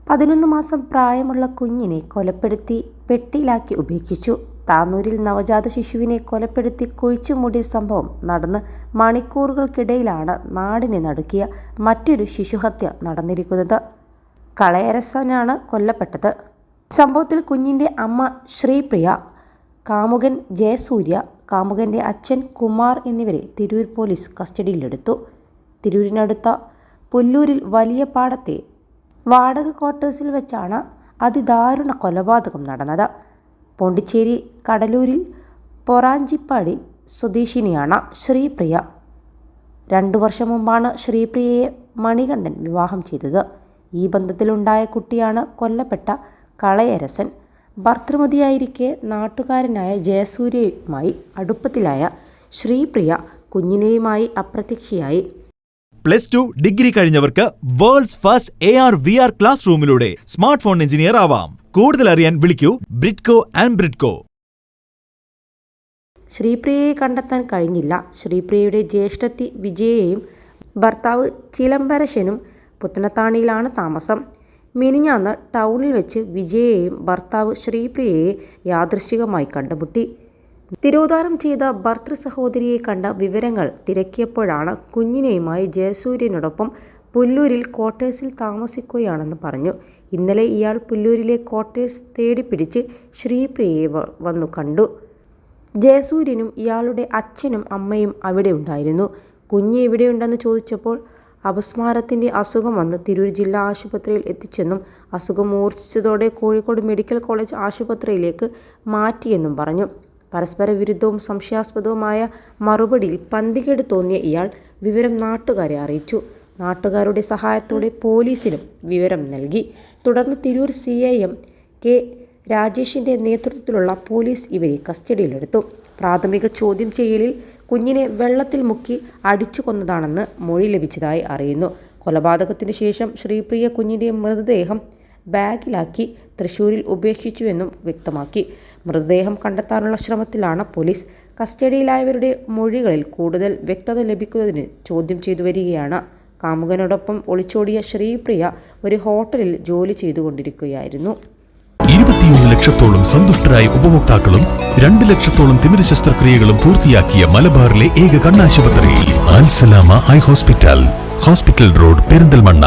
11 മാസം പ്രായമുള്ള കുഞ്ഞിനെ കൊലപ്പെടുത്തി പെട്ടിയിലാക്കി ഉപേക്ഷിച്ചു. താനൂരിൽ നവജാത ശിശുവിനെ കൊലപ്പെടുത്തി കുഴിച്ചുമൂടിയ സംഭവം നടന്ന് മണിക്കൂറുകൾക്കിടയിലാണ് നാടിനെ നടുക്കിയ മറ്റൊരു ശിശുഹത്യ നടന്നിരിക്കുന്നത്. കളയരസനാണ് കൊല്ലപ്പെട്ടത്. സംഭവത്തിൽ കുഞ്ഞിൻ്റെ അമ്മ ശ്രീപ്രിയ, കാമുകൻ ജയസൂര്യ, കാമുകൻ്റെ അച്ഛൻ കുമാർ എന്നിവരെ തിരൂർ പോലീസ് കസ്റ്റഡിയിലെടുത്തു. തിരൂരിനടുത്ത പുല്ലൂരിൽ വലിയ പാടത്തെ വാടക ക്വാർട്ടേഴ്സിൽ വെച്ചാണ് അതിദാരുണ കൊലപാതകം നടന്നത്. പോണ്ടിച്ചേരി കടലൂരിൽ പൊറാഞ്ചിപ്പാടി സ്വദേശിനിയാണ് ശ്രീപ്രിയ. 2 വർഷം മുമ്പാണ് ശ്രീപ്രിയയെ മണികണ്ഠൻ വിവാഹം ചെയ്തത്. ഈ ബന്ധത്തിലുണ്ടായ കുട്ടിയാണ് കൊല്ലപ്പെട്ട കളയരസൻ. ഭർത്തൃമതിയായിരിക്കെ നാട്ടുകാരനായ ജയസൂര്യയുമായി അടുപ്പത്തിലായ ശ്രീപ്രിയ കുഞ്ഞിനെയുമായി അപ്രത്യക്ഷയായി. +2 ഡിഗ്രി കഴിഞ്ഞവർക്ക് വേൾഡ്സ് ഫസ്റ്റ് AR/VR ക്ലാസ് റൂമിലൂടെ സ്മാർട്ട് ഫോൺ എഞ്ചിനീയർ ആവാം. കൂടുതൽ അറിയാൻ വിളിക്കൂ ബ്രിഡ്കോ ആൻഡ് ബ്രിഡ്കോ. ശ്രീപ്രിയയെ കണ്ടെത്താൻ കഴിഞ്ഞില്ല. ശ്രീപ്രിയയുടെ ജ്യേഷ്ഠത്തി വിജയയും ഭർത്താവ് ചിലംബരശനും പുത്തനത്താണിയിലാണ് താമസം. മിനിഞ്ഞാന്ന് ടൗണിൽ വെച്ച് വിജയയെയും ഭർത്താവ് ശ്രീപ്രിയയെ യാദൃശ്ചികമായി കണ്ടുമുട്ടി. തിരോധാനം ചെയ്ത ഭർത്തൃ സഹോദരിയെ കണ്ട വിവരങ്ങൾ തിരക്കിയപ്പോഴാണ് കുഞ്ഞിനെയുമായി ജയസൂര്യനോടൊപ്പം പുല്ലൂരിൽ ക്വാർട്ടേഴ്സിൽ താമസിക്കുകയാണെന്ന് പറഞ്ഞു. ഇന്നലെ ഇയാൾ പുല്ലൂരിലെ ക്വാർട്ടേഴ്സ് തേടിപ്പിടിച്ച് ശ്രീപ്രിയയെ വന്നു കണ്ടു. ജയസൂര്യനും ഇയാളുടെ അച്ഛനും അമ്മയും അവിടെ ഉണ്ടായിരുന്നു. കുഞ്ഞ് എവിടെയുണ്ടെന്ന് ചോദിച്ചപ്പോൾ അപസ്മാരത്തിൻ്റെ അസുഖം വന്ന് തിരൂർ ജില്ലാ ആശുപത്രിയിൽ എത്തിച്ചെന്നും അസുഖം മൂർച്ഛിച്ചതോടെ കോഴിക്കോട് മെഡിക്കൽ കോളേജ് ആശുപത്രിയിലേക്ക് മാറ്റിയെന്നും പറഞ്ഞു. പരസ്പര വിരുദ്ധവും സംശയാസ്പദവുമായ മറുപടിയിൽ പന്തികേട് തോന്നിയ ഇയാൾ വിവരം നാട്ടുകാരെ അറിയിച്ചു. നാട്ടുകാരുടെ സഹായത്തോടെ പോലീസിനും വിവരം നൽകി. തുടർന്ന് തിരൂർ CIM K രാജേഷിൻ്റെ നേതൃത്വത്തിലുള്ള പോലീസ് ഇവരെ കസ്റ്റഡിയിലെടുത്തു. പ്രാഥമിക ചോദ്യം ചെയ്യലിൽ കുഞ്ഞിനെ വെള്ളത്തിൽ മുക്കി അടിച്ചു കൊന്നതാണെന്ന് മൊഴി ലഭിച്ചതായി അറിയുന്നു. കൊലപാതകത്തിനു ശേഷം ശ്രീപ്രിയ കുഞ്ഞിൻ്റെ മൃതദേഹം ബാഗിലാക്കി തൃശ്ശൂരിൽ ഉപേക്ഷിച്ചുവെന്നും വ്യക്തമാക്കി. മൃതദേഹം കണ്ടെത്താനുള്ള ശ്രമത്തിലാണ് പോലീസ്. കസ്റ്റഡിയിലായവരുടെ മൊഴികളിൽ കൂടുതൽ വ്യക്തത ലഭിക്കുന്നതിന് ചോദ്യം ചെയ്തു വരികയാണ്. കാമുകനോടൊപ്പം ഒളിച്ചോടിയ ശ്രീപ്രിയ ഒരു ഹോട്ടലിൽ ജോലി ചെയ്തുകൊണ്ടിരിക്കുകയായിരുന്നു. 21 ലക്ഷത്തോളം സന്തുഷ്ടരായ ഉപഭോക്താക്കളും 2 ലക്ഷത്തോളം തിമിര ശസ്ത്രക്രിയകളും പൂർത്തിയാക്കിയ മലബാറിലെ ഏക കണ്ണാശുപത്രി അൽ സലാമ ഹൈ ഹോസ്പിറ്റൽ റോഡ് പെരിന്തൽമണ്ണ.